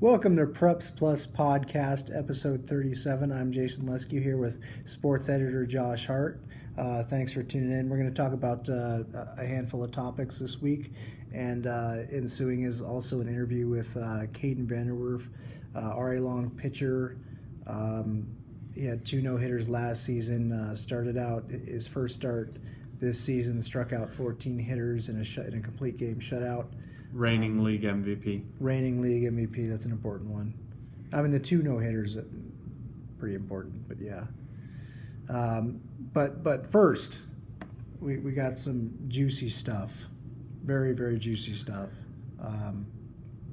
Welcome to Preps Plus Podcast, episode 37. I'm Jason Leskiw here with sports editor Josh Hart. Thanks for tuning in. We're going to talk about a handful of topics this week, and ensuing is also an interview with Kaden Vandewerf, RA Long pitcher. He had 2 no-hitters last season, started out his first start this season, struck out 14 hitters in a complete game shutout. Reigning league MVP. Reigning league MVP, that's an important one. I mean, the 2 no-hitters are pretty important, but yeah. But first, we got some juicy stuff. Very, very juicy stuff.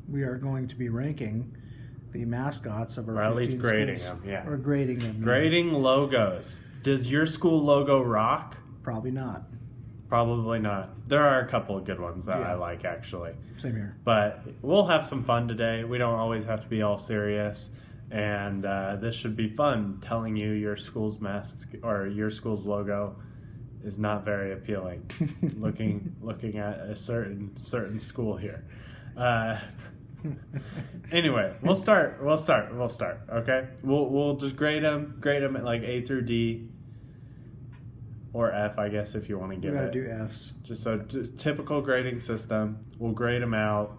We are going to be ranking the mascots of our 15 Or at least grading schools. them, yeah. Or grading them. Grading logos. Does your school logo rock? Probably not. Probably not. There are a couple of good ones that Yeah. I like, actually. Same here. But we'll have some fun today. We don't always have to be all serious. And this should be fun. Telling you your school's mascot or your school's logo is not very appealing. looking at a certain school here. Anyway, we'll start. Okay, we'll just grade them at like A through D. Or F, I guess, if you want to give it. We gotta do Fs. Just typical grading system. We'll grade them out,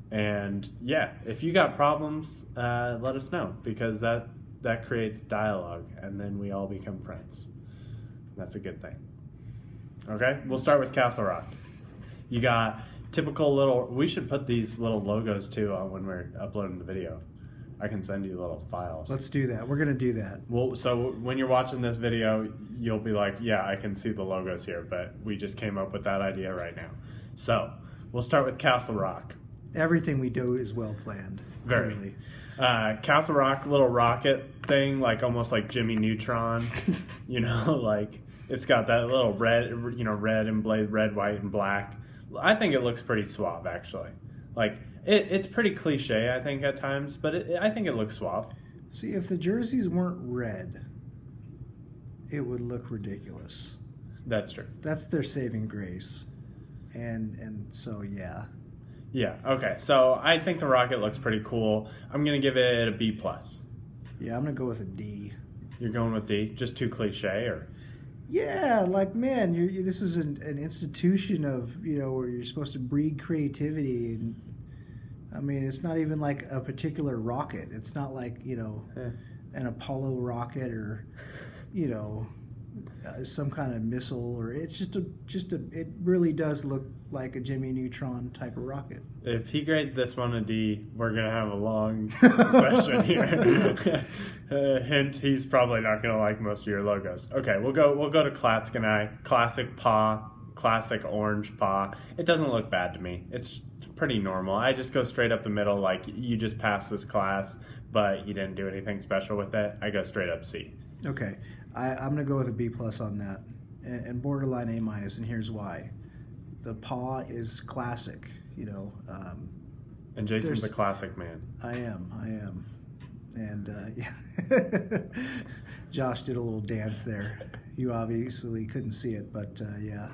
and yeah, if you got problems, let us know, because that creates dialogue, and then we all become friends. That's a good thing. Okay, we'll start with Castle Rock. You got typical little. We should put these little logos too on when we're uploading the video. I can send you little files. Let's do that. We're gonna do that. Well, so when you're watching this video, you'll be like, yeah, I can see the logos here, but we just came up with that idea right now. So we'll start with Castle Rock. Everything we do is well planned. Very. Clearly. Castle Rock, little rocket thing, like almost like Jimmy Neutron. Like it's got that little red and blade, red, white, and black. I think it looks pretty suave, actually. Like it's pretty cliche, I think, at times, but I think it looks suave. See, if the jerseys weren't red, it would look ridiculous. That's true. That's their saving grace, and so yeah. Yeah. Okay. So I think the rocket looks pretty cool. I'm gonna give it a B plus. Yeah, I'm gonna go with a D. You're going with D? Just too cliche, or? Yeah, like man, this is an institution of where you're supposed to breed creativity, and I mean it's not even like a particular rocket. It's not like an Apollo rocket or some kind of missile, or it's just it really does look like a Jimmy Neutron type of rocket. If he grades this one a D, we're gonna have a long session here. Hint: he's probably not gonna like most of your logos. Okay, we'll go to Klatskanai. Classic paw, classic orange paw. It doesn't look bad to me. It's pretty normal. I just go straight up the middle, like you just passed this class, but you didn't do anything special with it. I go straight up C. Okay, I'm gonna go with a B plus on that, and borderline A minus, and here's why. The paw is classic, And Jason's a classic man. I am, and yeah. Josh did a little dance there. You obviously couldn't see it, but yeah.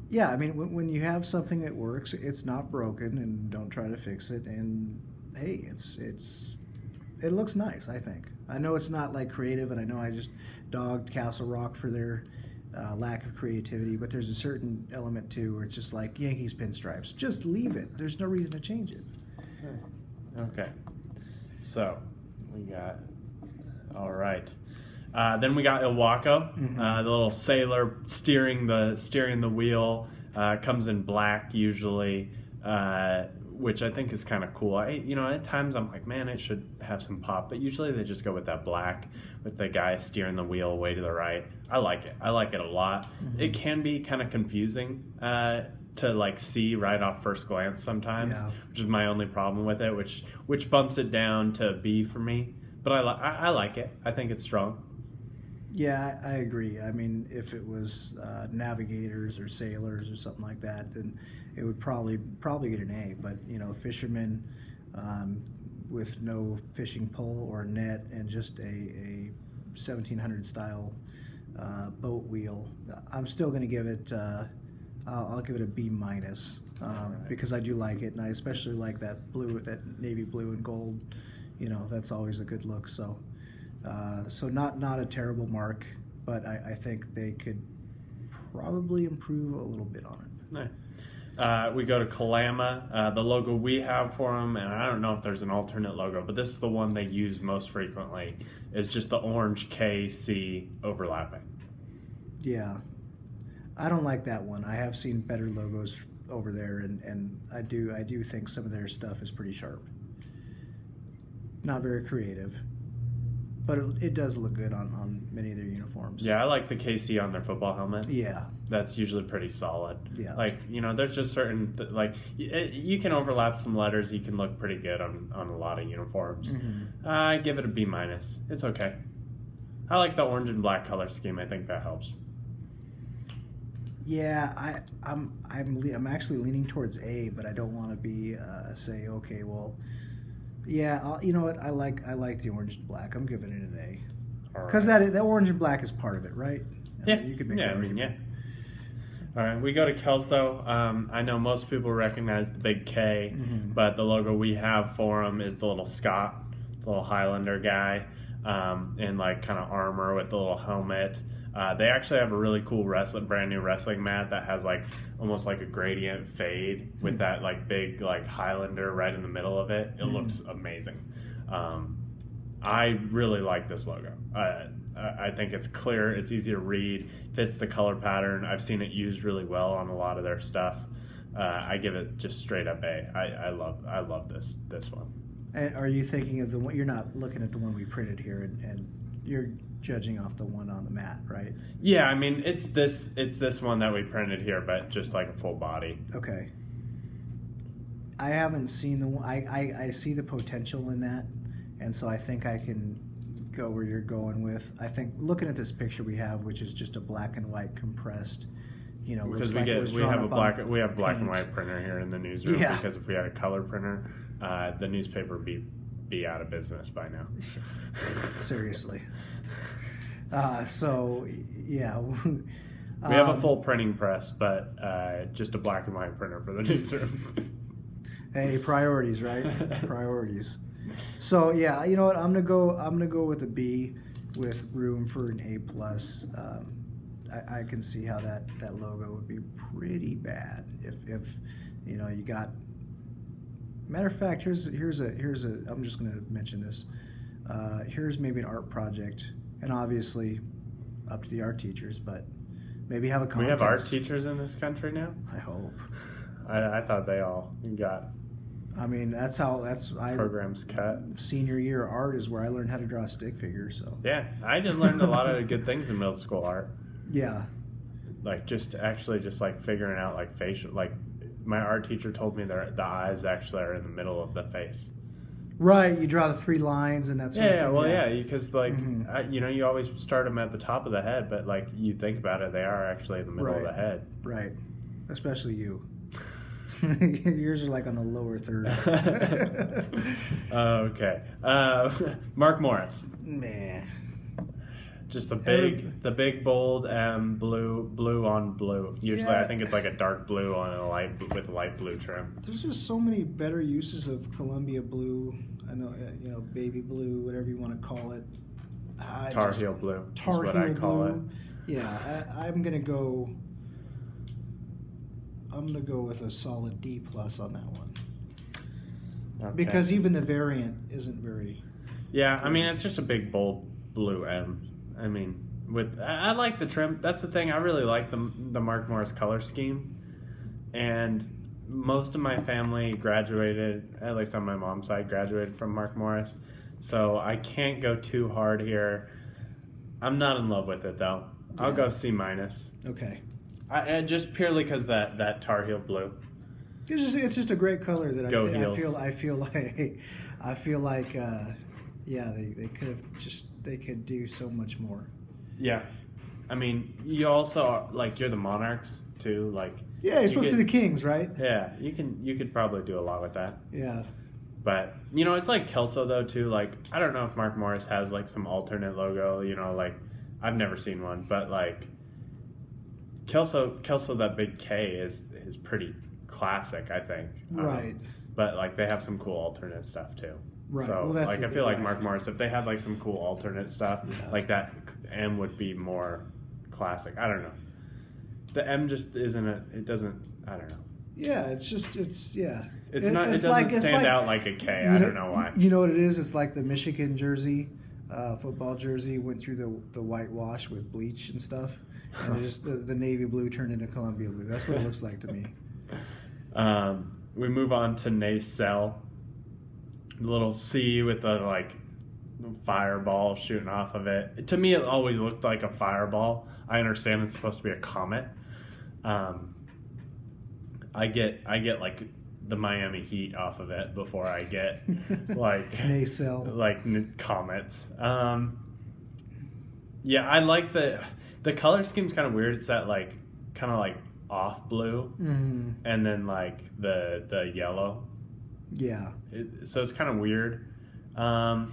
Yeah, I mean, when you have something that works, it's not broken, and don't try to fix it. And hey, it looks nice, I think. I know it's not like creative, and I know I just dogged Castle Rock for their lack of creativity, but there's a certain element too where it's just like Yankees pinstripes. Just leave it. There's no reason to change it. Okay. So we got all right. Then we got Ilwaco, the little sailor steering the wheel. Comes in black usually, which I think is kind of cool. At times I'm like, man, it should have some pop, but usually they just go with that black with the guy steering the wheel way to the right. I like it. I like it a lot. It can be kind of confusing to like see right off first glance sometimes, which is my only problem with it, which bumps it down to B for me. But I like it. I think it's strong. Yeah, I agree. I mean, if it was navigators or sailors or something like that, then it would probably get an A. But fishermen with no fishing pole or net and just a 1700 style boat wheel, I'm still going to give it I'll give it a B minus because I do like it, and I especially like that blue, that navy blue and gold. That's always a good look. So, not a terrible mark, but I think they could probably improve a little bit on it. Nice. We go to Kalama. The logo we have for them, and I don't know if there's an alternate logo, but this is the one they use most frequently, is just the orange KC overlapping. Yeah. I don't like that one. I have seen better logos over there, and I do think some of their stuff is pretty sharp. Not very creative, but it does look good on many of their uniforms. Yeah, I like the KC on their football helmets. Yeah. That's usually pretty solid. Yeah. There's just certain, you can overlap some letters, you can look pretty good on a lot of uniforms. Mm-hmm. I give it a B minus. It's okay. I like the orange and black color scheme. I think that helps. Yeah, I'm actually leaning towards A, but I don't want to be say okay. Well, yeah, you know what? I like the orange and black. I'm giving it an A because that orange and black is part of it, right? Yeah, you could make yeah, that argument. Yeah. All right, we go to Kelso. I know most people recognize the big K, Mm-hmm. but the logo we have for him is the little Scot, the little Highlander guy, in kind of armor with the little helmet. They actually have a really cool brand new wrestling mat that has almost like a gradient fade with that big Highlander right in the middle of it. It looks amazing. I really like this logo. I think it's clear, it's easy to read, fits the color pattern. I've seen it used really well on a lot of their stuff. I give it just straight up A. I love this one. And are you thinking of the one? You're not looking at the one we printed here, and you're judging off the one on the mat, right? Yeah, I mean it's this one that we printed here, but just like a full body. Okay. I haven't seen the one. I see the potential in that, and so I think I can go where you're going with. I think looking at this picture we have, which is just a black and white compressed, because looks we have black and paint. white printer here in the newsroom. Yeah. Because if we had a color printer, the newspaper would be out of business by now. Seriously. So yeah. We have a full printing press, but just a black and white printer for the newsroom. Hey, priorities, right? Priorities. So yeah, you know what? I'm gonna go with a B, with room for an A plus. I can see how that logo would be pretty bad if you got. Matter of fact, here's a. I'm just gonna mention this. Here's maybe an art project, and obviously, up to the art teachers, but maybe have a contest. We have art teachers in this country now? I hope. I thought they all got. I mean, programs cut. Senior year art is where I learned how to draw stick figures. So yeah, I just learned a lot of good things in middle school art. Yeah. Just figuring out facial. My art teacher told me the eyes actually are in the middle of the face. Right, you draw the 3 lines, and that's because you always start them at the top of the head, but you think about it, they are actually in the middle of the head. Right, especially you. Yours are on the lower third. Okay, Mark Morris. Man, just the big bold M blue on blue. Usually, I think it's a dark blue on a light blue trim. There's just so many better uses of Columbia blue. I know, baby blue, whatever you want to call it. Tar Heel blue is what I call it. Yeah, I'm gonna go with a solid D plus on that one. Okay. Because even the variant isn't very. Yeah, I mean it's just a big bold blue M. I mean, I like the trim. That's the thing. I really like the Mark Morris color scheme, and most of my family graduated, at least on my mom's side, graduated from Mark Morris. So I can't go too hard here. I'm not in love with it though. Yeah. I'll go C minus. Okay. Just purely because that Tar Heel blue. It's just a great color that I feel like they could have they could do so much more. Yeah, I mean you also you're the Monarchs too Yeah, you're supposed to be the Kings, right? Yeah, you could probably do a lot with that. Yeah. But it's like Kelso though too. I don't know if Mark Morris has some alternate logo. I've never seen one, but Kelso, that big K is pretty classic, I think. Right. But like they have some cool alternate stuff too. Right. So Well, that's like the I feel like right. Mark Morris, if they had like some cool alternate stuff, Yeah. like that M would be more classic. I don't know. The M just isn't it doesn't. I don't know. Yeah, it's yeah. It's not. It doesn't stand out like a K. I don't know why. You know what it is? It's like the Michigan jersey, football jersey went through the whitewash with bleach and stuff, and it just the navy blue turned into Columbia blue. That's what it looks like to me. We move on to nacelle. The little C with the like fireball shooting off of it. To me, it always looked like a fireball. I understand it's supposed to be a comet. I get like the Miami Heat off of it before I get like nacelle, like comets. Yeah, I like the color scheme's kind of weird. It's that like kind of like off blue, and then like the yellow. Yeah. So it's kind of weird. I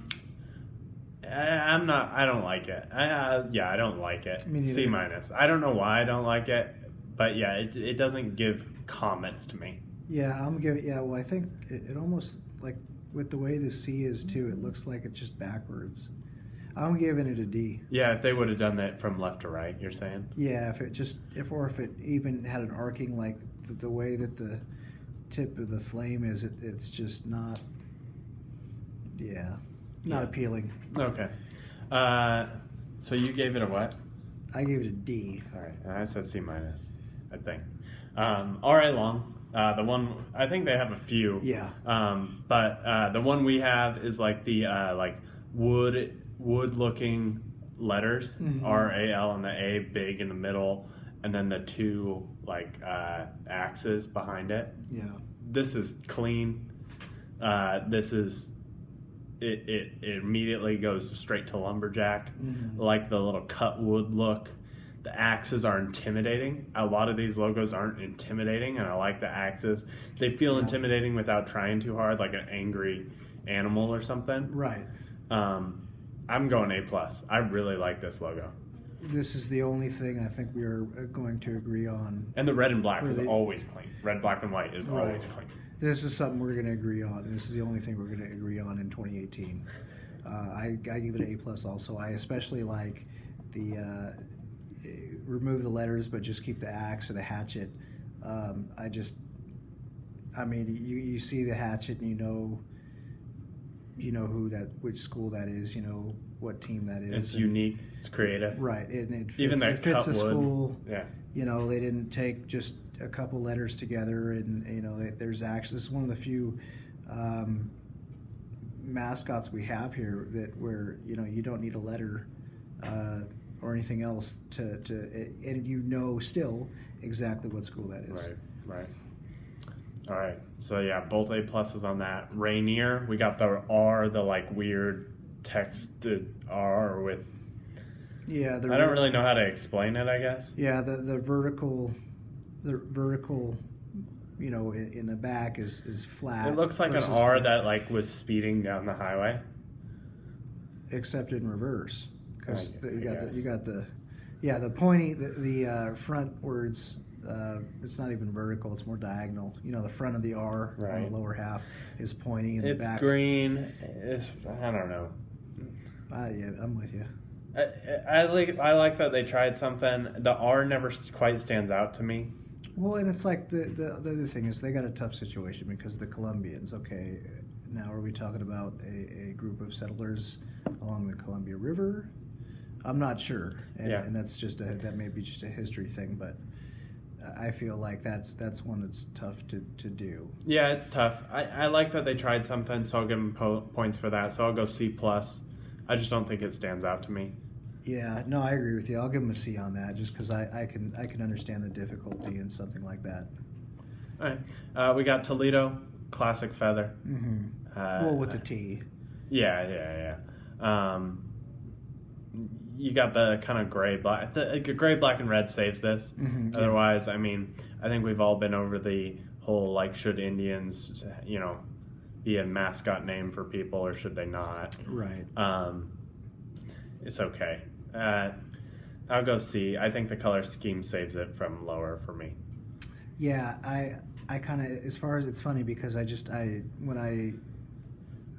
don't like it. I don't like it. C-. I don't know why I don't like it, but yeah, it doesn't give comments to me. Yeah, I'm giving. Yeah, well, I think it almost like with the way the C is too, it looks like it's just backwards. I'm giving it a D. Yeah, if they would have done that from left to right, you're saying? Yeah, if it even had an arcing like the way that the tip of the flame is, it's just not. Yeah, not appealing. Okay. So you gave it a what? I gave it a D. All right, and I said C-, I think. All right, long. The one I think they have a few. Yeah. But the one we have is like the like wood looking letters, RAL, and the A big in the middle, and then the two like axes behind it. Yeah. This is clean. This is it immediately goes straight to lumberjack. Like the little cut wood look. The axes are intimidating. A lot of these logos aren't intimidating, and I like the axes. They feel intimidating without trying too hard, like an angry animal or something. Right. I'm going A+. I really like this logo. This is the only thing I think we are going to agree on. And the red and black is always clean. Red, black, and white is always clean. This is something we're going to agree on. This is the only thing we're going to agree on in 2018. I give it an A+ also. I especially like the remove the letters but just keep the axe or the hatchet. You see the hatchet and you know which school that is, you know what team that is. It's unique. It's creative. Right. And it fits, even that it fits cut the wood. School. Yeah. You know, they didn't take just a couple letters together, and you know, there's actually, this is one of the few mascots we have here that where you know you don't need a letter or anything else to and you know still exactly what school that is. Right. All right. So yeah, both A+ on that. Rainier, we got the R, the like weird texted R with. Yeah, I don't really know how to explain it, I guess. Yeah, the vertical, you know, in the back is flat. It looks like an R that like was speeding down the highway. Except in reverse, because you got the pointy the front words. It's not even vertical; it's more diagonal. You know, the front of the R on the lower half is pointing, and the back. It's green. I don't know. Yeah, I'm with you. I like that they tried something. The R never quite stands out to me. Well, and it's like the other thing is they got a tough situation because the Colombians. Okay, now are we talking about a group of settlers along the Columbia River? I'm not sure, and that's just that may be just a history thing, but I feel like that's one that's tough to do. Yeah, it's tough. I like that they tried something, so I'll give them points for that. So I'll go C+. I just don't think it stands out to me. Yeah, no, I agree with you. I'll give them a C on that, just because I can understand the difficulty in something like that. All right, we got Toledo, classic feather. Well, with the T. Yeah. You got the kind of gray black. The gray, black, and red saves this. Otherwise, I mean, I think we've all been over the whole like, should Indians, you know, be a mascot name for people or should they not? Right. It's okay. I'll go C. I think the color scheme saves it from lower for me. Yeah, I kind of, as far as, it's funny because when I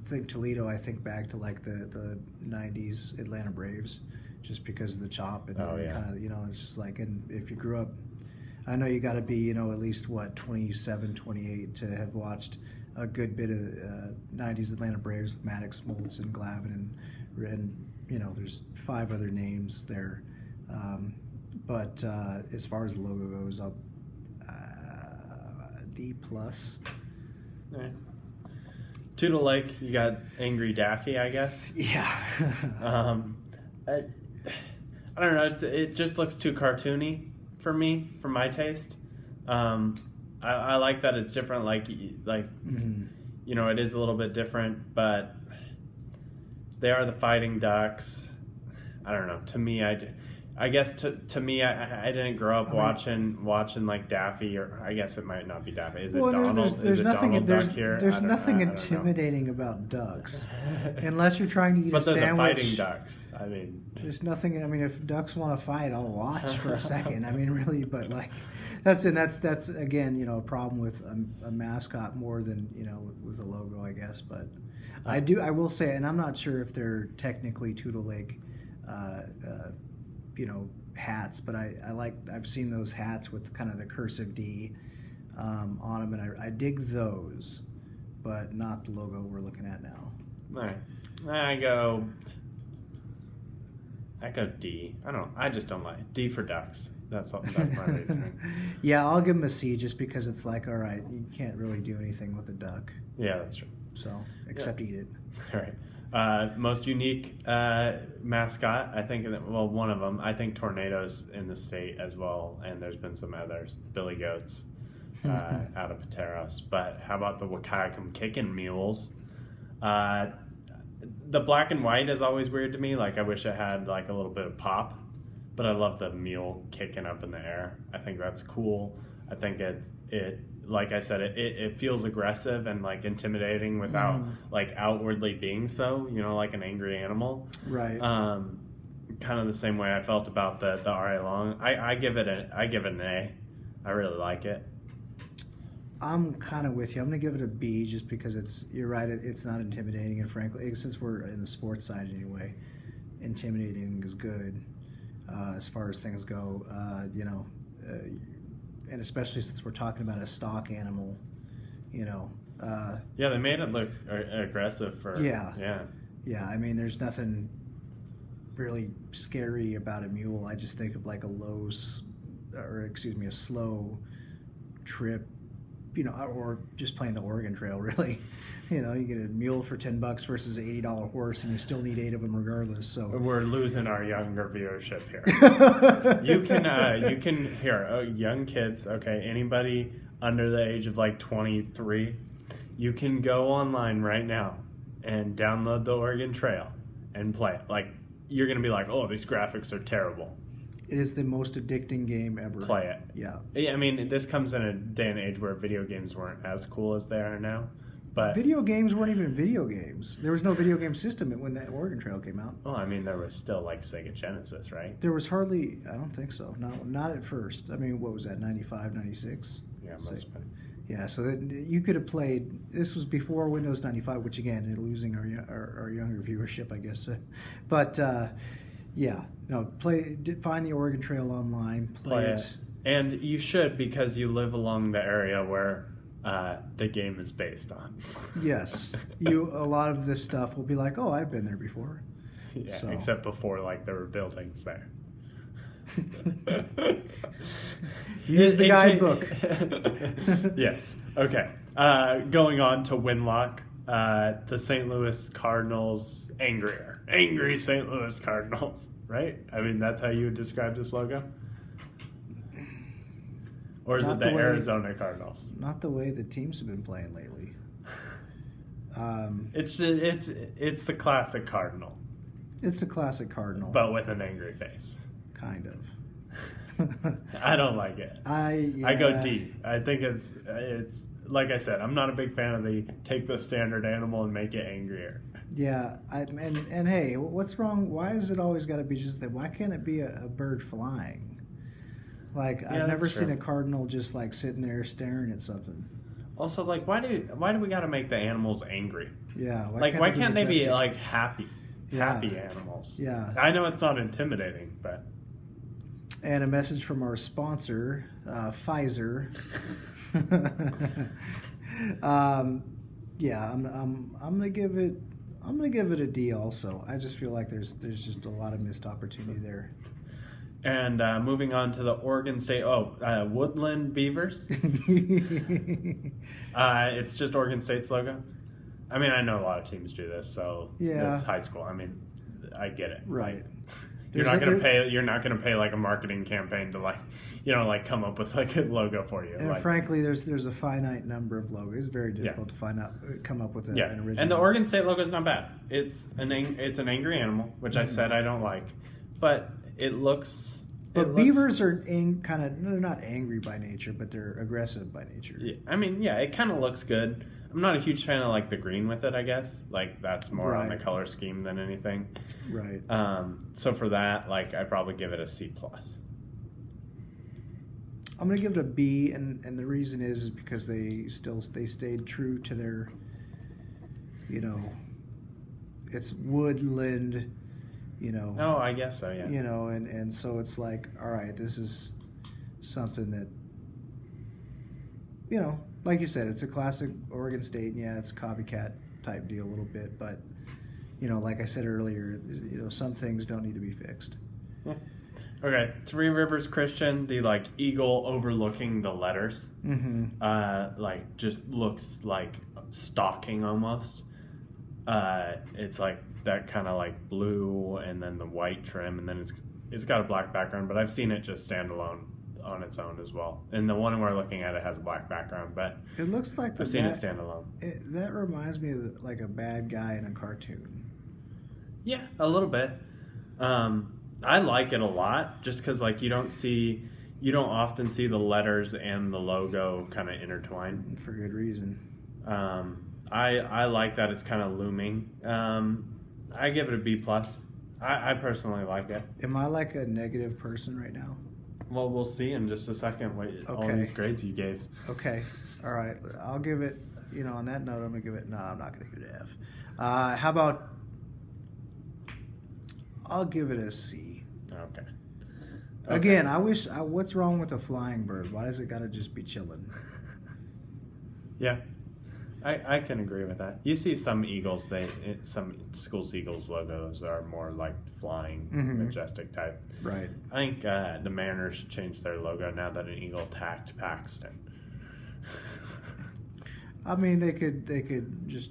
think Toledo, I think back to like the 90s Atlanta Braves, just because of the chop and kind of, it's just like, and if you grew up, I know you got to be, at least 27, 28 to have watched a good bit of 90s Atlanta Braves with Maddox, Moulton, Glavine, and there's 5 other names there. But as far as the logo goes, I'll D+. All right. Tootle Lake, you got Angry Daffy, I guess. Yeah. I don't know. It just looks too cartoony for me, for my taste. I like that it's different. Like Mm-hmm. It is a little bit different, but they are the Fighting Ducks. I don't know. To me, I guess to me, I didn't grow up watching like Daffy, or I guess it might not be Daffy. Is it Donald? There's nothing. Donald Duck here? There's nothing intimidating about ducks, unless you're trying to eat a sandwich. But they're the Fighting Ducks. I mean, there's nothing. I mean, if ducks want to fight, I'll watch for a second. I mean, really, but like, that's again, a problem with a mascot more than with a logo, I guess. But I will say, and I'm not sure if they're technically Tootle Lake. Hats, but I've seen those hats with kind of the cursive D on them, and I dig those, but not the logo we're looking at now. All right. I go D. I don't know. I just don't like it. D for ducks. That's my reasoning. Yeah, I'll give them a C just because it's like, all right, you can't really do anything with a duck. Yeah, that's true. So, except eat it. All right. Most unique mascot, I think, one of them, I think Tornadoes in the state as well, and there's been some others, Billy Goats out of Pateros. But how about the Wahkiakum Kickin' Mules? The black and white is always weird to me. Like, I wish it had like a little bit of pop, but I love the mule kicking up in the air. I think that's cool. I think it like I said, it feels aggressive and like intimidating without like outwardly being so, like an angry animal. Right. Kind of the same way I felt about the R.A. Long. I give it an A. I really like it. I'm kind of with you. I'm going to give it a B just because you're right, it's not intimidating, and frankly, since we're in the sports side anyway, intimidating is good as far as things go, and especially since we're talking about a stock animal, yeah, they made it look aggressive for... Yeah. I mean, there's nothing really scary about a mule. I just think of like a slow trip, or just playing the Oregon Trail, really. You get a mule for $10 versus an $80 horse, and you still need 8 of them regardless. So we're losing our younger viewership here. you can hear young kids. Okay, anybody under the age of like 23, you can go online right now and download the Oregon Trail and play it. Like, you're gonna be like, oh, these graphics are terrible. It is the most addicting game ever. Play it. Yeah. I mean, this comes in a day and age where video games weren't as cool as they are now. But video games weren't even video games. There was no video game system when that Oregon Trail came out. Well, I mean, there was still like Sega Genesis, right? There was hardly, I don't think so. No, not at first. I mean, what was that, 95, 96? Yeah, must have been. Yeah, so that you could have played, this was before Windows 95, which again, losing our younger viewership, I guess. But find the Oregon Trail online, play it. And you should, because you live along the area where the game is based on. Yes. A lot of this stuff will be like, oh, I've been there before. Yeah, so. Except before, like, there were buildings there. Use the guidebook. Yes. Okay. Going on to Winlock, the St. Louis Cardinals, angry St. Louis Cardinals, right? I mean, that's how you would describe this logo? Or is it the Arizona Cardinals? Not the way the teams have been playing lately. It's the classic Cardinal. It's a classic Cardinal, but with an angry face. Kind of. I don't like it. I go D. I think it's like I said, I'm not a big fan of the take the standard animal and make it angrier. Yeah, and hey, what's wrong? Why is it always got to be just that? Why can't it be a bird flying? Like Yeah, I've never that's seen true. a cardinal just like sitting there staring at something. Also, like, why do we got to make the animals angry? Yeah, Why can't they be majestic? like happy? Yeah. Happy animals. Yeah. I know it's not intimidating, but And a message from our sponsor, Pfizer. Yeah, I'm gonna give it a D. Also, I just feel like there's just a lot of missed opportunity there. And moving on to the Oregon State, Woodland Beavers. It's just Oregon State's logo. I mean, I know a lot of teams do this, so Yeah. it's high school. I mean, I get it. Right. Like, you're not gonna pay like a marketing campaign to like come up with like a logo for you. And like, frankly, there's a finite number of logos. It's very difficult to come up with an original. And the Oregon State logo is not bad. It's an angry animal, which I said I don't like, but it looks. But beavers are they're not angry by nature, but they're aggressive by nature. Yeah, I mean, yeah, it kind of looks good. I'm not a huge fan of like the green with it, I guess. Like that's more on the color scheme than anything. Right. So for that, like I'd probably give it a C+. I'm gonna give it a B, and the reason is because they stayed true to their, it's woodland, Oh, I guess so, yeah. And so it's like, all right, this is something that, like you said, it's a classic Oregon State, and yeah, it's a copycat type deal a little bit, but, like I said earlier, some things don't need to be fixed. Yeah. Okay, Three Rivers Christian, the like eagle overlooking the letters, like just looks like stalking almost. It's like that kind of like blue and then the white trim, and then it's got a black background, but I've seen it just stand alone on its own as well. And the one we're looking at, it has a black background, but it looks like I've seen it stand alone. That reminds me of like a bad guy in a cartoon. Yeah, a little bit. I like it a lot just because like you don't often see the letters and the logo kind of intertwined for good reason. I like that it's kind of looming. I give it a B+. I personally like it. Am I like a negative person right now? Well, we'll see in just a second all these grades you gave. Okay. All right. I'll give it, on that note, I'm going to give it, no, I'm not going to give it an F. How about, I'll give it a C. Okay. Again, what's wrong with a flying bird? Why does it got to just be chilling? Yeah. I can agree with that. You see some Eagles, some schools Eagles logos are more like flying, majestic type. Right. I think the Mariners should change their logo now that an eagle attacked Paxton. I mean, they could just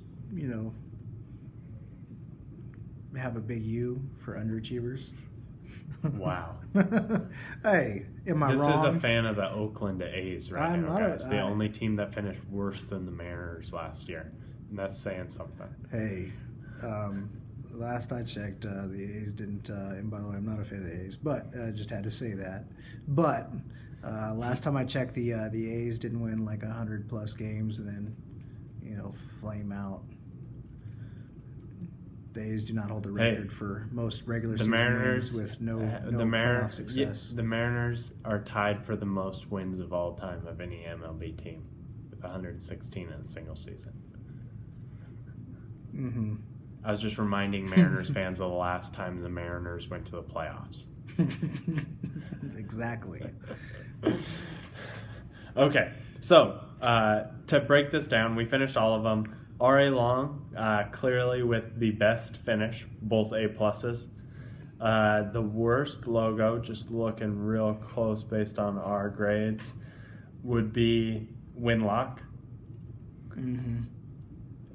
have a big U for underachievers. Wow. Hey, am I wrong? This is a fan of the Oakland A's right now, guys. The only team that finished worse than the Mariners last year. And that's saying something. Hey, last I checked, the A's didn't, and by the way, I'm not a fan of the A's, but I just had to say that. But last time I checked, the A's didn't win like 100+ games and then, flame out. The A's do not hold the record for most regular season wins with no playoff success. The Mariners are tied for the most wins of all time of any MLB team, with 116 in a single season. Mm-hmm. I was just reminding Mariners fans of the last time the Mariners went to the playoffs. Exactly. Okay, so to break this down, we finished all of them. R.A. Long, clearly with the best finish, both A+. The worst logo, just looking real close based on our grades, would be Winlock. Mm-hmm.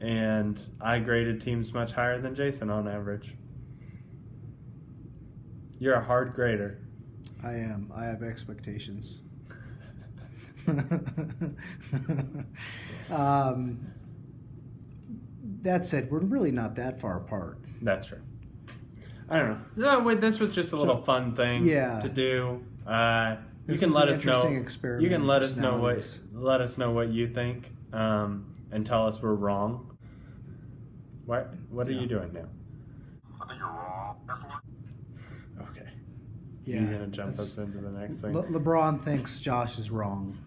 And I graded teams much higher than Jason on average. You're a hard grader. I am. I have expectations. That said, we're really not that far apart. That's true. I don't know. No, this was just a little fun thing to do. You can let us know. You can let us know what you think, and tell us we're wrong. What are you doing now? I think you're wrong. Okay. Yeah, You're gonna jump us into the next thing. LeBron thinks Josh is wrong.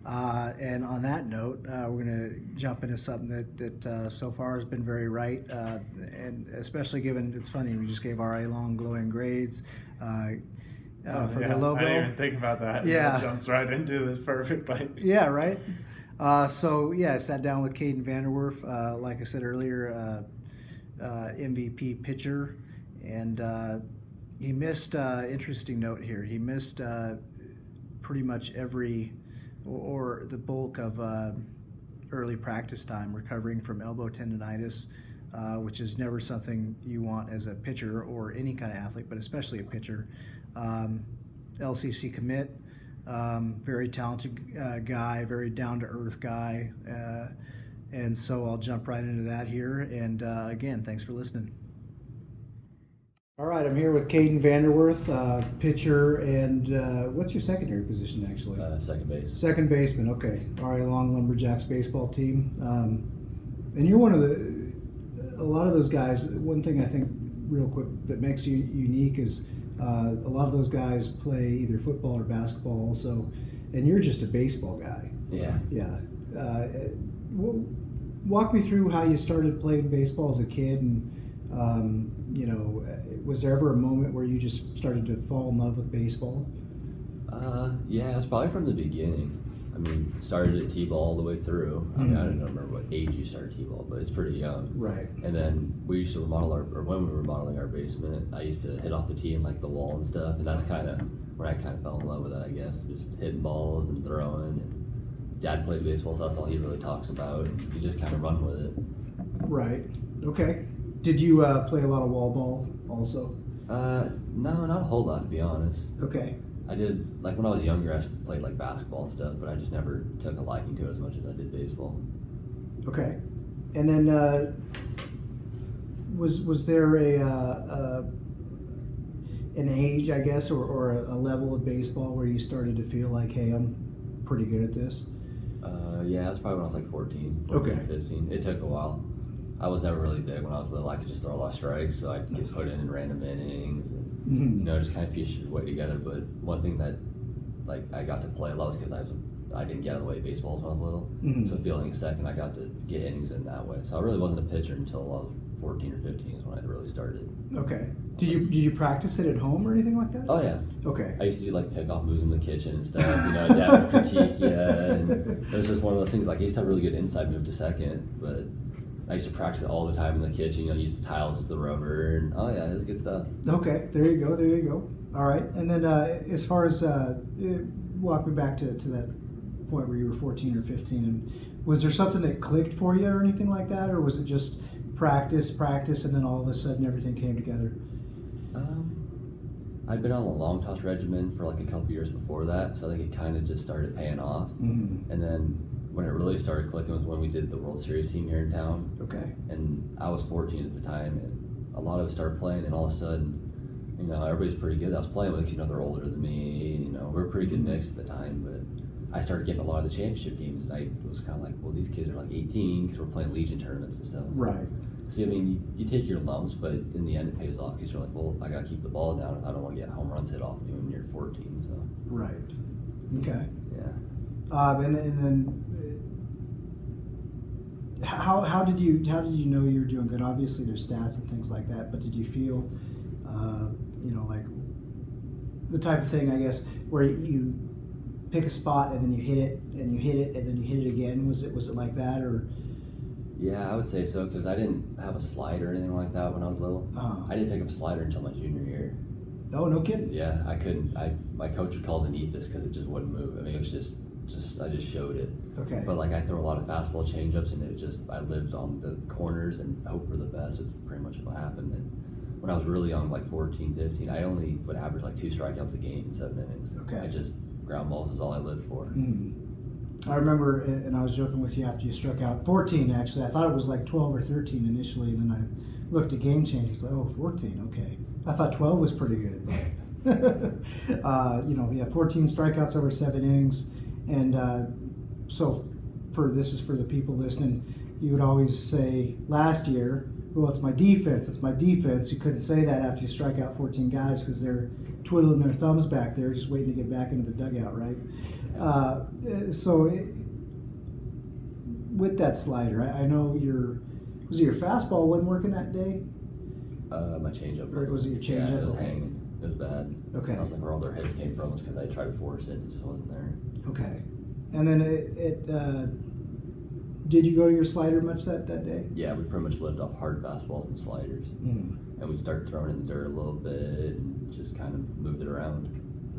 And on that note, we're going to jump into something that so far has been very right, and especially given it's funny we just gave RA Long glowing grades for the logo. I didn't even think about that. Yeah, it jumps right into this perfectly. Yeah, right. I sat down with Kaden Vandewerf, like I said earlier, MVP pitcher, and he missed. Interesting note here. He missed pretty much every. Or the bulk of early practice time, recovering from elbow tendinitis, which is never something you want as a pitcher or any kind of athlete, but especially a pitcher. LCC commit, very talented guy, very down-to-earth guy, and so I'll jump right into that here. And again, thanks for listening. All right, I'm here with Kaden Vandewerf, pitcher, and what's your secondary position actually? Second base. Second baseman, okay. RA Long Lumberjacks baseball team. And you're one of a lot of those guys, one thing I think real quick that makes you unique is a lot of those guys play either football or basketball also, and you're just a baseball guy. Yeah. Yeah. Walk me through how you started playing baseball as a kid, and was there ever a moment where you just started to fall in love with baseball? Yeah, it's probably from the beginning. I mean, started at T-ball all the way through. I mean, I don't remember what age you started T-ball, but it's pretty young. Right. And then we used to remodel when we were remodeling our basement, I used to hit off the tee and like the wall and stuff, and that's kind of where I kind of fell in love with it, I guess. Just hitting balls and throwing. And Dad played baseball, so that's all he really talks about. You just kind of run with it. Right. Okay. Did you play a lot of wall ball also? No, not a whole lot, to be honest. Okay. I did, like when I was younger, I played like basketball and stuff, but I just never took a liking to it as much as I did baseball. Okay. And then was there an age, I guess, or a level of baseball where you started to feel like, hey, I'm pretty good at this? Yeah, that's probably when I was like 14 Okay. or 15. It took a while. I was never really big when I was little. I could just throw a lot of strikes, so I'd get put in random innings and just kind of piece your way together. But one thing that I got to play a lot was because I didn't get out of the way of baseball when I was little. So fielding second, I got to get innings in that way. So I really wasn't a pitcher until I was 14 or 15 is when I really started. Okay. Did you practice it at home or anything like that? Oh yeah. Okay. I used to do like pickoff moves in the kitchen and stuff. Dad would critique you, and it was just one of those things. Like I used to have a really good inside move to second, but I used to practice it all the time in the kitchen. Use the tiles as the rubber, and oh yeah, it's good stuff. Okay, there you go. All right, and then as far as walk me back to that point where you were 14 or 15, and was there something that clicked for you or anything like that, or was it just practice, and then all of a sudden everything came together? I'd been on a long toss regimen for like a couple years before that, so I think it kind of just started paying off. And then when it really started clicking was when we did the World Series team here in town. Okay. And I was 14 at the time, and a lot of us started playing, and all of a sudden, everybody's pretty good. I was playing with, they're older than me, we're a pretty good mix at the time, but I started getting a lot of the championship games, and I was kind of like, well, these kids are like 18 because we're playing Legion tournaments and stuff. Right. See, you take your lumps, but in the end it pays off because you're like, well, I got to keep the ball down. I don't want to get home runs hit off me when you're 14, so. Right. Okay. Yeah. And then how did you know you were doing good? Obviously there's stats and things like that, but did you feel like the type of thing, I guess, where you pick a spot and then you hit it and you hit it and then you hit it again? Was it like that, or? Yeah, I would say so, because I didn't have a slider or anything like that when I was little. I didn't pick up a slider until my junior year. Oh, no kidding. Yeah, I couldn't. My coach would call it an ethos because it just wouldn't move. It was just I just showed it. Okay. But I throw a lot of fastball changeups, and I lived on the corners and hoped for the best. Is pretty much what happened. And when I was really young, like 14, 15, I only would average 2 strikeouts a game in 7 innings. Okay. I just ground balls is all I lived for. I remember, and I was joking with you after you struck out 14. Actually, I thought it was 12 or 13 initially, and then I looked at game change. It's 14. Okay, I thought 12 was pretty good. 14 strikeouts over 7 innings, and so this is for the people listening. you would always say last year, well, it's my defense, it's my defense. You couldn't say that after you strike out 14 guys because they're twiddling their thumbs back there just waiting to get back into the dugout, right? With that slider, I know was it your fastball wasn't working that day? My changeup. Or was it your changeup? Yeah, it was Okay. hanging. It was bad. Okay. I was like, where all their hits came from was because I tried to force it and it just wasn't there. Okay. And then did you go to your slider much that day? Yeah, we pretty much lived off hard fastballs and sliders. Mm. And we started throwing in the dirt a little bit and just kind of moved it around.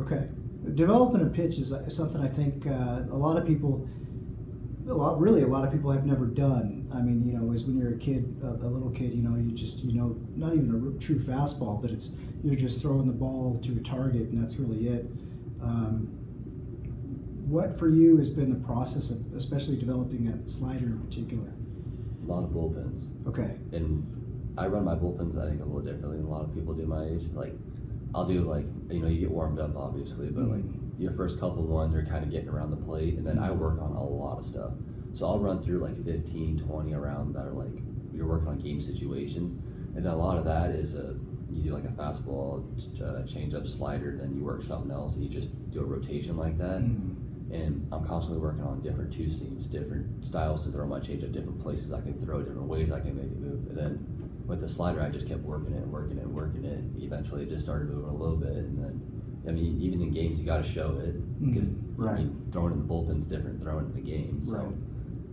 Okay. Developing a pitch is something I think a lot of people have never done. I mean, is when you're a kid, a little kid, not even a true fastball, but you're just throwing the ball to a target, and that's really it. What for you has been the process of, especially developing that slider in particular? A lot of bullpens. Okay. And I run my bullpens, I think, a little differently than a lot of people do my age. Like, I'll do, like, you get warmed up, obviously, but, like, your first couple ones are kind of getting around the plate, and then I work on a lot of stuff. So I'll run through, like, 15, 20 around that are, like, you're working on game situations. And then a lot of that is you do, like, a fastball, change-up slider, then you work something else, and you just do a rotation like that. Mm-hmm. And I'm constantly working on different two seams, different styles to throw my change-up, different places I can throw, different ways I can make it move. And then with the slider, I just kept working it. Eventually, it just started moving a little bit. And then, I mean, even in games, you got to show it because Right. I mean, throwing in the bullpen's different than throwing in the game. So Right.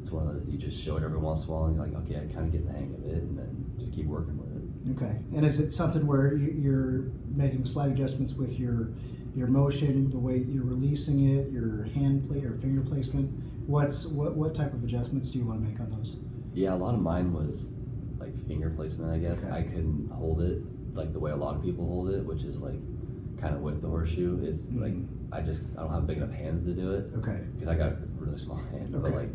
it's one of those you just show it every once in a while, and you're like, okay, I kind of get the hang of it, and then just keep working with it. Okay. And is it something where you're making slight adjustments with your motion, the way you're releasing it, your hand play or finger placement? What type of adjustments do you want to make on those? Yeah, a lot of mine was like finger placement, I guess. Okay. I couldn't hold it like the way a lot of people hold it, which is like kind of with the horseshoe. It's like I don't have big enough hands to do it. Okay. Because I got a really small hand. Okay. But like,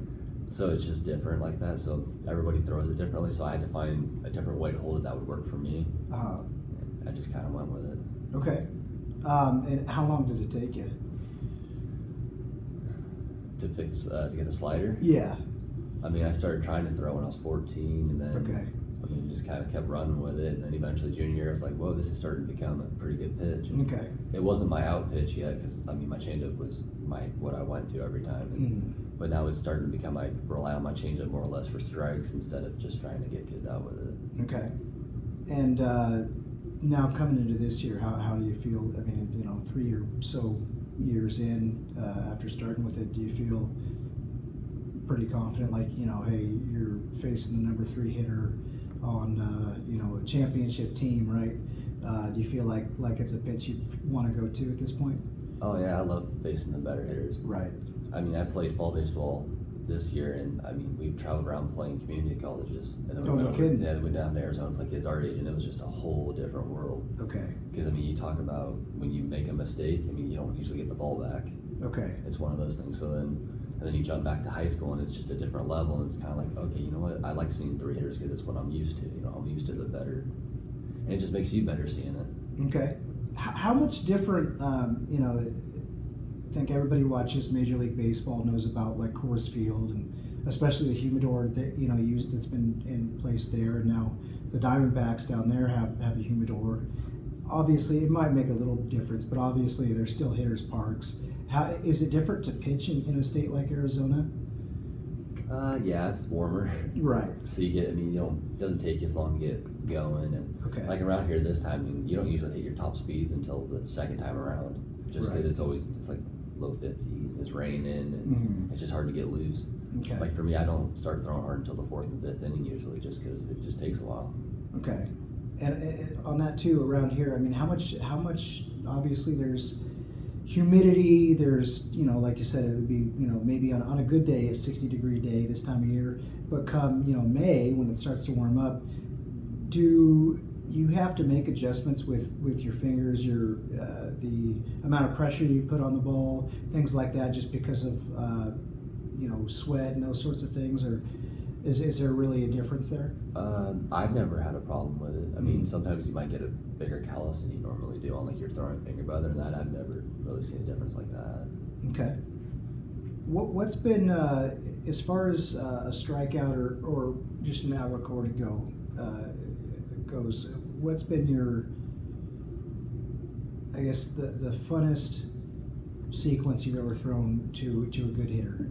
so it's just different like that. So everybody throws it differently. So I had to find a different way to hold it that would work for me. I just kind of went with it. Okay. And how long did it take you? To get the slider? Yeah. I mean, I started trying to throw when I was 14, and then Okay. I mean, just kind of kept running with it, and then eventually junior year, I was like, whoa, this is starting to become a pretty good pitch. And Okay. it wasn't my out pitch yet, because I mean, my changeup was what I went to every time. And, but now it's starting to become, I rely on my changeup more or less for strikes instead of just trying to get kids out with it. Okay. And now coming into this year, how do you feel? I mean, 3 or so years in after starting with it, do you feel pretty confident? Like, hey, you're facing the number 3 hitter on a championship team, right? Do you feel like it's a pitch you want to go to at this point? Oh yeah, I love facing the better hitters. Right. I mean, I played fall baseball this year, and I mean, we've traveled around playing community colleges. And then we no kidding. Yeah, we went down to Arizona to play kids our age, and it was just a whole different world. Okay. Because I mean, you talk about when you make a mistake. I mean, you don't usually get the ball back. Okay. It's one of those things. So then you jump back to high school, and it's just a different level. And it's kind of like, okay, you know what? I like seeing 3 hitters because it's what I'm used to. I'm used to the better, and it just makes you better seeing it. Okay. How much different? I think everybody watches Major League Baseball knows about like Coors Field and especially the humidor that used that's been in place there. And now the Diamondbacks down there have a humidor. Obviously, it might make a little difference, but obviously they're still hitters' parks. How is it different to pitch in a state like Arizona? Yeah, it's warmer. Right. So you get, it doesn't take you as long to get going. And Okay. like around here this time, you don't usually hit your top speeds until the second time around. Just because Right. it's like low 50s, it's raining, and it's just hard to get loose. Okay. Like for me, I don't start throwing hard until the 4th and 5th inning usually, just because it just takes a while. Okay. And on that too, around here, I mean, how much? Obviously, there's humidity. There's, like you said, it would be, maybe on a good day, a 60-degree day this time of year. But come, May, when it starts to warm up, do you have to make adjustments with your fingers, the amount of pressure you put on the ball, things like that, just because of sweat and those sorts of things, or is there really a difference there? I've never had a problem with it. I mean, sometimes you might get a bigger callus than you normally do on like your throwing finger, but other than that, I've never really seen a difference like that. Okay. What's been as far as a strikeout or just an out record goes? What's been your, I guess, the funnest sequence you've ever thrown to a good hitter?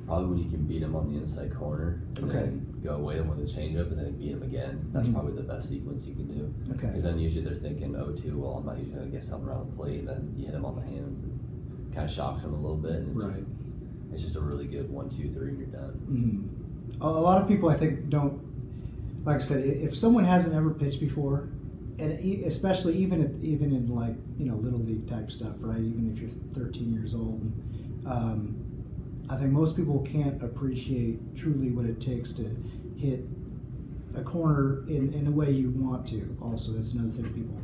Probably when you can beat him on the inside corner and then go away him with a changeup and then beat him again. That's probably the best sequence you can do. Okay. Because then usually they're thinking 0-2, well, I'm not usually going to get something around the plate. And then you hit him on the hands and kind of shocks him a little bit. And it's just a really good 1, 2, 3 and you're done. A lot of people, I think, don't, like I said, if someone hasn't ever pitched before, and especially even in like, little league type stuff, right? Even if you're 13 years old, I think most people can't appreciate truly what it takes to hit a corner in the way you want to. Also, that's another thing people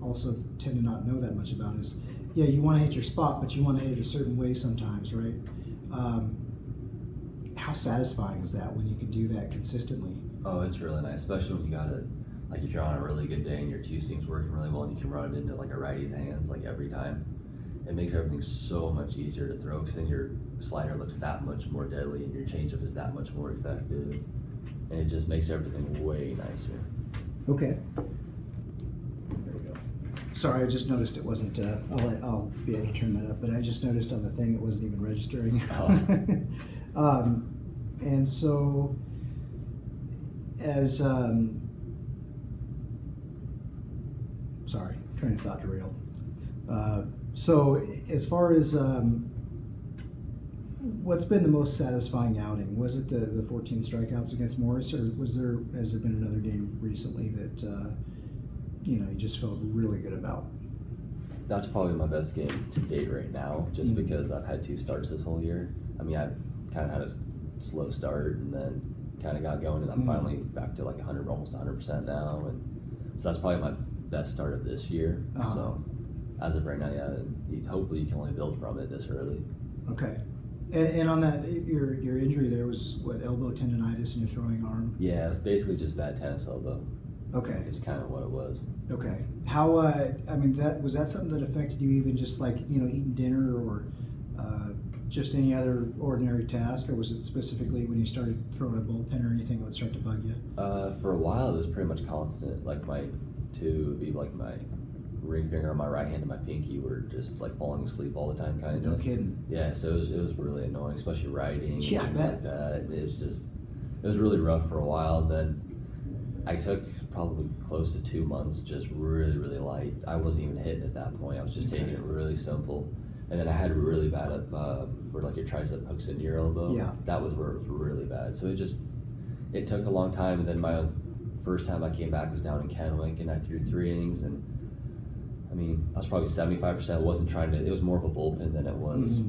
also tend to not know that much about is, you want to hit your spot, but you want to hit it a certain way sometimes, right? How satisfying is that when you can do that consistently? Oh, it's really nice, especially when you got it. Like if you're on a really good day and your two seam's working really well and you can run it into like a righty's hands like every time, it makes everything so much easier to throw because then your slider looks that much more deadly and your changeup is that much more effective, and it just makes everything way nicer. Okay. There we go. Sorry, I just noticed it wasn't. I'll be able to turn that up, but I just noticed on the thing it wasn't even registering. Oh. And so, as sorry, train of thought derailed. So as far as what's been the most satisfying outing? Was it the 14 strikeouts against Morris, or has there been another game recently that you just felt really good about? That's probably my best game to date right now, just because I've had 2 starts this whole year. I mean, I've kind of had a slow start and then kind of got going, and I'm finally back to like 100, almost 100% now, and so that's probably my best start of this year. So as of right now, hopefully you can only build from it this early. Okay. And on that, your injury there was what, elbow tendinitis in your throwing arm? Yeah, it's basically just bad tennis elbow. Okay. It's kind of what it was. Okay. How? I mean, was that something that affected you even just like eating dinner or just any other ordinary task, or was it specifically when you started throwing a bullpen or anything that would start to bug you? For a while, it was pretty much constant. Like my ring finger on my right hand and my pinky were just like falling asleep all the time, kind of. No kidding. Yeah, so it was really annoying, especially writing and Yeah, things like that. It was really rough for a while. Then I took probably close to 2 months just really, really light. I wasn't even hitting at that point. I was just taking it really simple. And then I had really bad where like your tricep hooks into your elbow. Yeah. That was where it was really bad. So it took a long time. And then my first time I came back was down in Kennewick, and I threw 3 innings. And I mean, I was probably 75%. I wasn't trying to. It was more of a bullpen than it was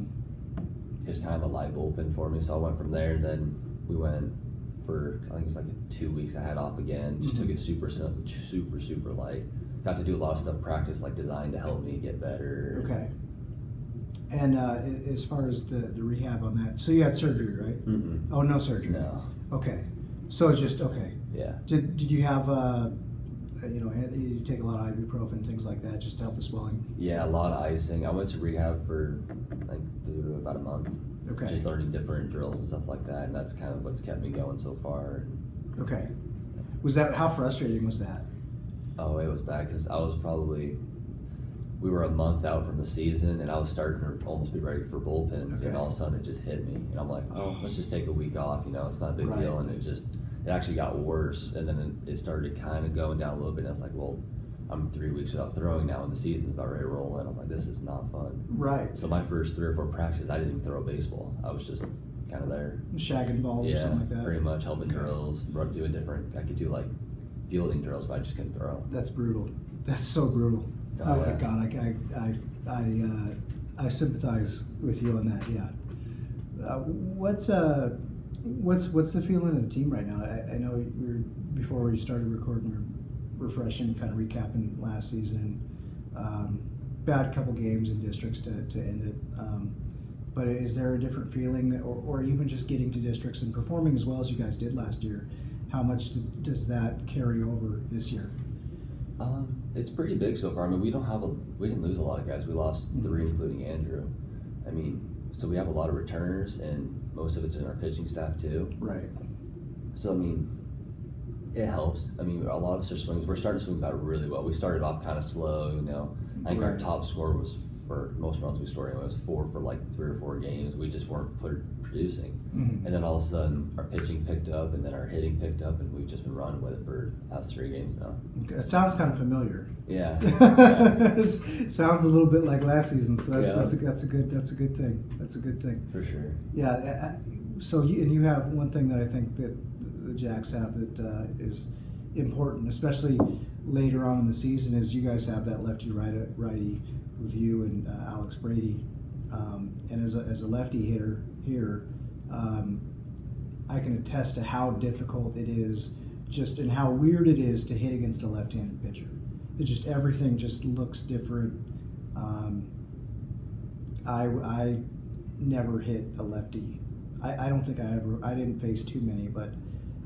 just kind of a light bullpen for me. So I went from there. And then we went for, I think it was like 2 weeks I had off again. Just took it super simple, super light. Got to do a lot of stuff, practice like designed to help me get better. Okay. And as far as the rehab on that, so you had surgery, right? Mm-mm. Oh, no surgery. No. Okay. So it's just okay. Yeah. Did you have you take a lot of ibuprofen, things like that, just to help the swelling? Yeah, a lot of icing. I went to rehab for like about a month. Okay. Just learning different drills and stuff like that, and that's kind of what's kept me going so far. Okay. How frustrating was that? Oh, it was bad because we were a month out from the season, and I was starting to almost be ready for bullpens, and all of a sudden it just hit me, and I'm like, oh, let's just take a week off. It's not a big deal, and it actually got worse, and then it started kind of going down a little bit. And I was like, well, I'm 3 weeks without throwing now, and the season's about ready to roll, and I'm like, this is not fun. Right. So my first 3 or 4 practices, I didn't even throw a baseball. I was just kind of there. Shagging balls or something like that? Pretty much helping drills, I could do like fielding drills, but I just couldn't throw. That's brutal. That's so brutal. Oh my God, I sympathize with you on that. Yeah. What's the feeling of the team right now? I know before we started recording, we were refreshing, kind of recapping last season. Bad couple games in districts to end it. But is there a different feeling, or even just getting to districts and performing as well as you guys did last year? How much does that carry over this year? It's pretty big so far. I mean, we didn't lose a lot of guys. We lost 3, including Andrew. I mean, so we have a lot of returners, and most of it's in our pitching staff too. Right. So I mean, it helps. I mean, a lot of us are swings. We're starting to swing bat really well. We started off kind of slow, you know. I think our Right. top score was, for most runs we scored, was 4 for like 3 or 4 games. We just weren't producing. Mhm. And then all of a sudden, our pitching picked up, and then our hitting picked up, and we've just been running with it for the past 3 games now. Okay. It sounds kind of familiar. Yeah. Yeah, It sounds a little bit like last season, so Yeah. that's a good thing. That's a good thing. for sure. Yeah. So you have one thing that I think that the Jacks have that is important, especially later on in the season, is you guys have that lefty righty with you and Alex Brady, and as a lefty hitter here, I can attest to how difficult it is, and how weird it is to hit against a left-handed pitcher. Everything just looks different. I never hit a lefty. I don't think I didn't face too many, but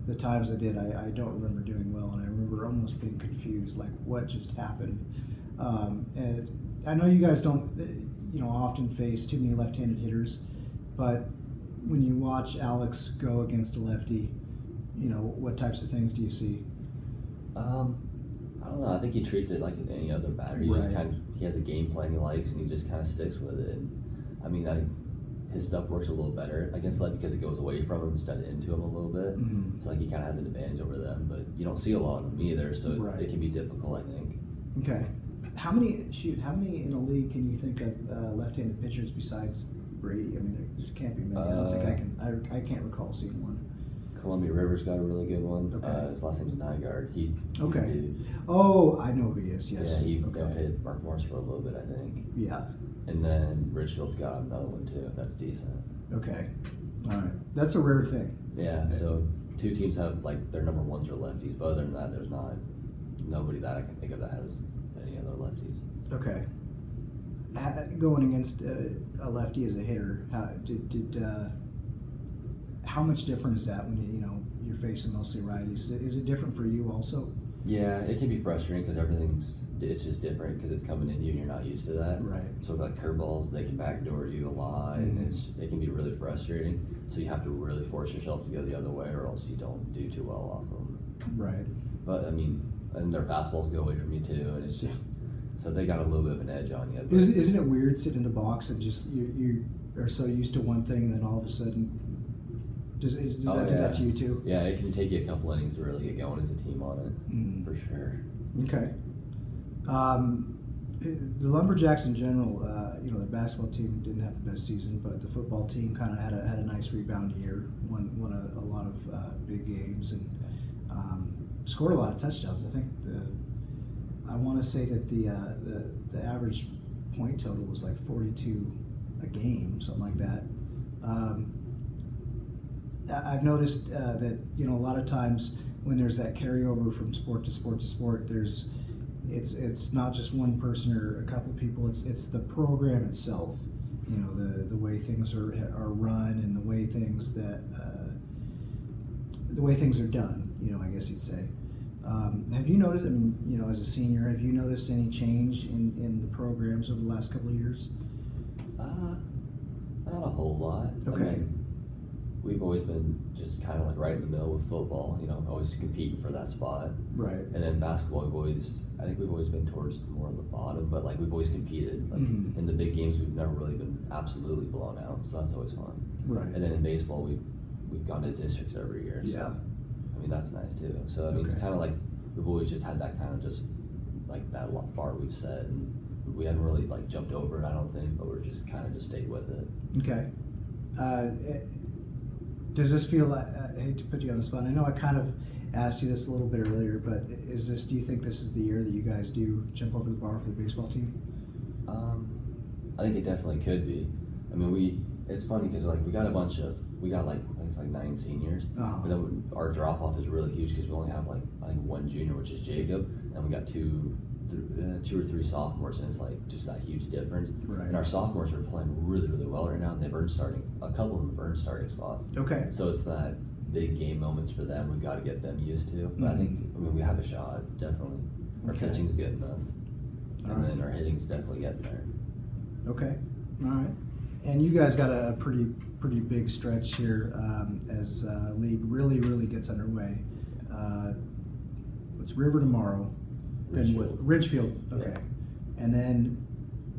the times I did, I don't remember doing well, and I remember almost being confused, like what just happened. And I know you guys don't, often face too many left-handed hitters, but when you watch Alex go against a lefty, what types of things do you see? I don't know. I think he treats it like any other batter. He just Right. he has a game plan he likes, and he just kind of sticks with it. And I mean, his stuff works a little better, I guess, because it goes away from him instead of into him a little bit. Mhm. It's like he kind of has an advantage over them, but you don't see a lot of them either, so Right. it can be difficult, I think. Okay. How many in the league can you think of left-handed pitchers besides Brady? I mean, there just can't be many. I don't think I can. I can't recall seeing one. Columbia River's got a really good one. Okay. His last name's Nygaard. He's Okay. a dude. Oh, I know who he is. Yes. Yeah, he okay. hit Mark Morris for a little bit, I think. Yeah. And then Richfield's got another one too. That's decent. Okay. All right. That's a rare thing. Yeah, so 2 teams have like their number 1s are lefties, but other than that, there's nobody that I can think of that has any other lefties. Okay. Going against a lefty as a hitter, how much different is that when you're facing mostly righties? Is it different for you also? Yeah, it can be frustrating because it's just different because it's coming into you and you're not used to that. Right. So like curveballs, they can backdoor you a lot, and it can be really frustrating. So you have to really force yourself to go the other way, or else you don't do too well off them. Right. But I mean, and their fastballs go away from you too, and it's just so they got a little bit of an edge on you. But Isn't it weird sitting in the box and just you are so used to one thing, and then all of a sudden, does that do that to you too? Yeah, it can take you a couple innings to really get going as a team on it, for sure. Okay. The Lumberjacks in general, the basketball team didn't have the best season, but the football team kind of had a nice rebound year. Won a lot of big games and scored a lot of touchdowns. I think I want to say that the average point total was like 42 a game, something like that. I've noticed that a lot of times when there's that carryover from sport to sport to sport, it's not just one person or a couple people. It's the program itself. The way things are run and the way things are done. I guess you'd say. Have you noticed? I mean, as a senior, have you noticed any change in the programs over the last couple of years? Not a whole lot. Okay. I mean, we've always been just kind of like right in the middle with football, always competing for that spot. Right. And then basketball, I think we've always been towards more of the bottom, but like we've always competed. Like in the big games, we've never really been absolutely blown out, so that's always fun. Right. And then in baseball, we've gone to districts every year. So, Yeah. I mean, that's nice too. So I mean, it's Okay. kind of like we've always just had that kind of just like that bar we've set, and we haven't really like jumped over it, I don't think, but we're just kind of just stayed with it. Okay. Does this feel like, I hate to put you on the spot, I know I kind of asked you this a little bit earlier, but do you think this is the year that you guys do jump over the bar for the baseball team? I think it definitely could be. I mean, it's funny because like we got like, I think it's like 9 seniors, but then our drop off is really huge because we only have like I think 1 junior, which is Jacob, and we got 2 or 3 sophomores, and it's like just that huge difference. Right. And our sophomores are playing really, really well right now, and they've earned a couple of them have earned starting spots. Okay. So it's that big game moments for them. We've got to get them used to. But I mean, we have a shot, definitely. Our Okay. pitching's good enough, All and right. then our hitting's definitely getting there. Okay. All right. And you guys got a pretty big stretch here as league really gets underway. It's River tomorrow, then Ridgefield. Okay, and then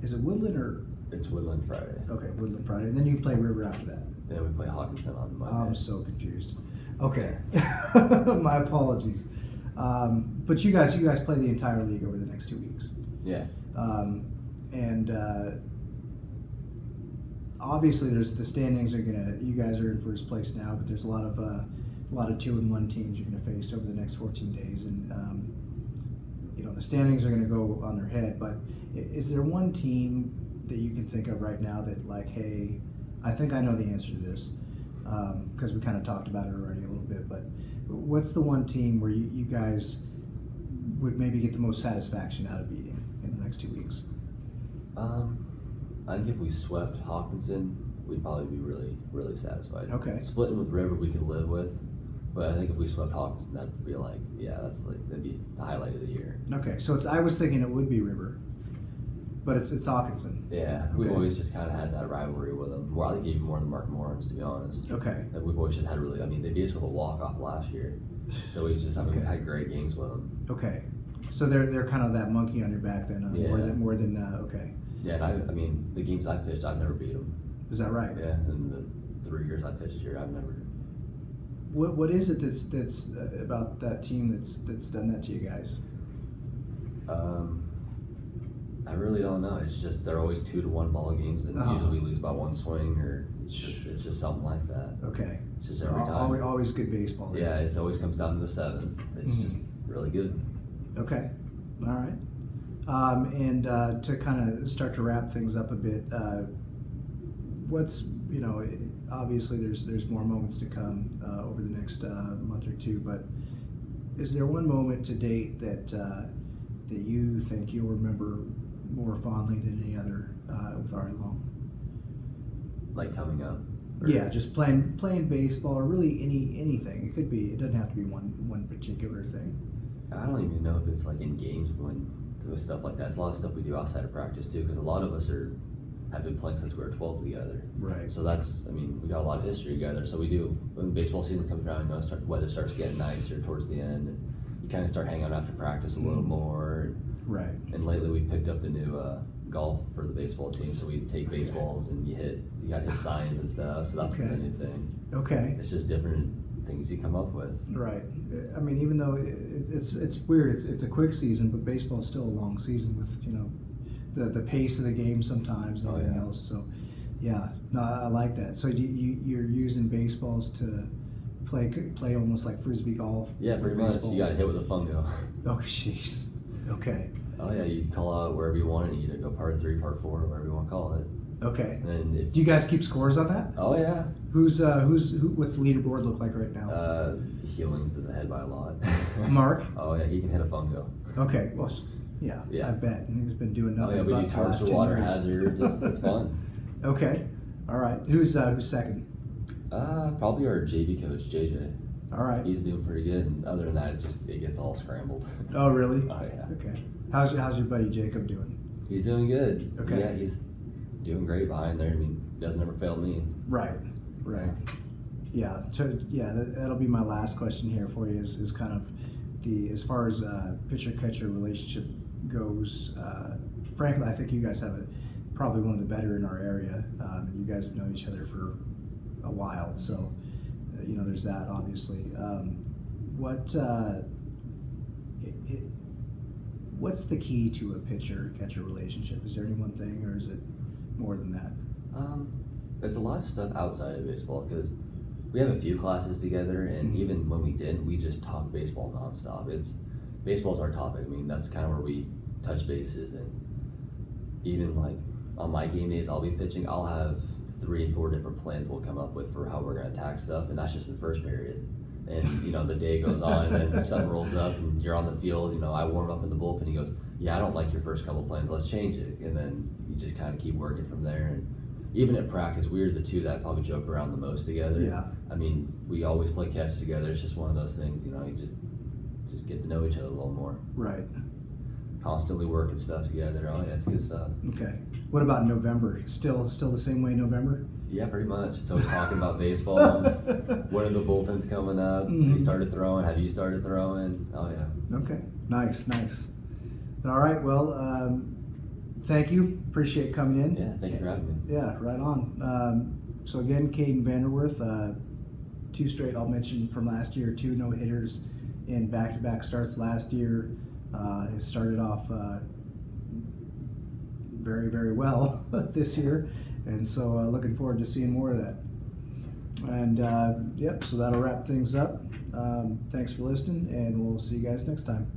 is it Woodland or? It's Woodland Friday. Okay, Woodland Friday, and then you play River after that. Then we play Hawkinson on Monday. I'm so confused. Okay, my apologies. But you guys play the entire league over the next 2 weeks. Yeah. And obviously, there's the standings are gonna. You guys are in first place now, but there's a lot of 2-1 teams you're gonna face over the next 14 days, and the standings are gonna go on their head. But is there one team that you can think of right now that, like, hey, I think I know the answer to this, because we kind of talked about it already a little bit. But what's the one team where you guys would maybe get the most satisfaction out of beating in the next 2 weeks? I think if we swept Hawkinson, we'd probably be really satisfied. Okay. Splitting with River we could live with, but I think if we swept Hawkinson, that'd be that'd be the highlight of the year. Okay, so I was thinking it would be River, but it's Hawkinson. Yeah, Okay. we've always just kind of had that rivalry with them. Well, I think even more than Mark Morris, to be honest. Okay. And we've always just had they beat us with a walk-off last year, so we've we've had great games with them. Okay, so they're kind of that monkey on your back then, Yeah. more than okay. Yeah, and I mean the games I pitched, I've never beat them. Is that right? Yeah, in the 3 years I pitched here, I've never. What is it that's about that team that's done that to you guys? I really don't know. It's just they're always 2-1 ball games, and usually we lose by one swing, or it's just something like that. Okay. It's just every time. Always good baseball. Yeah, it always comes down to the 7th. It's just really good. Okay. All right. And to kind of start to wrap things up a bit, what's obviously there's more moments to come over the next month or two, but is there one moment to date that you think you'll remember more fondly than any other with Ari Long? Like coming up. Yeah, just playing baseball, or really anything. It could be. It doesn't have to be one particular thing. I don't even know if it's like in games when with stuff like that. It's a lot of stuff we do outside of practice too, because a lot of us have been playing since we were 12 together. Right. So we got a lot of history together. So we do, when baseball season comes around, weather starts getting nicer towards the end, and you kind of start hanging out after practice a little more. Right. And lately we picked up the new golf for the baseball team, so we take baseballs and you got to hit signs and stuff. So that's the new thing. Okay. It's just different things you come up with. Right. I mean, even though it's weird, it's a quick season, but baseball's still a long season with the pace of the game sometimes and everything else. So yeah, no, I like that. So you're using baseballs to play almost like frisbee golf. Yeah, pretty much. You got to hit with a fungo. Oh jeez. Okay. Oh yeah, you call out wherever you want it. You either go part 3, part 4, whatever you want to call it. Okay. And do you guys keep scores on that? Oh yeah. What's the leaderboard look like right now? Healings is ahead by a lot. Mark? Oh yeah, he can hit a fungo. Okay. Well, yeah. I bet. And he's been doing nothing. Oh yeah, we do tarps for water hazards. It's fun. Okay. All right. Who's second? Probably our JV coach, JJ. All right. He's doing pretty good, and other than that, it gets all scrambled. Oh really? Oh yeah. Okay. How's your buddy Jacob doing? He's doing good. Okay. Yeah, he's doing great behind there. I mean, doesn't ever fail me. Right. Yeah. That'll be my last question here for you. Is kind of as far as pitcher-catcher relationship goes. Frankly, I think you guys have probably one of the better in our area. You guys have known each other for a while, so there's that obviously. What's the key to a pitcher-catcher relationship? Is there any one thing, or is it more than that? It's a lot of stuff outside of baseball, because we have a few classes together, and even when we didn't, we just talk baseball nonstop. Baseball's our topic. I mean, that's kind of where we touch bases, and even like on my game days, I'll be pitching. I'll have 3 and 4 different plans we'll come up with for how we're going to attack stuff, and that's just the first period. And the day goes on, and then something rolls up, and you're on the field. I warm up in the bullpen. He goes, "Yeah, I don't like your first couple plans. Let's change it." And then you just kind of keep working from there. And even at practice, we're the two that probably joke around the most together. Yeah. I mean, we always play catch together. It's just one of those things. You just get to know each other a little more. Right. constantly working stuff together. Oh yeah, it's good stuff. Okay. What about November? Still the same way November? Yeah, pretty much. It's always talking about baseball. When are the bullpens coming up? Mhm. They started throwing. Have you started throwing? Oh yeah. Okay. Nice. All right. Well, thank you. Appreciate coming in. Yeah, thank you for having me. Yeah, right on. So again, Kaden Vandewerf, 2 straight, I'll mention from last year, 2 no-hitters in back-to-back starts last year. It started off very, very well this year, and so looking forward to seeing more of that. And yep, so that'll wrap things up. Thanks for listening, and we'll see you guys next time.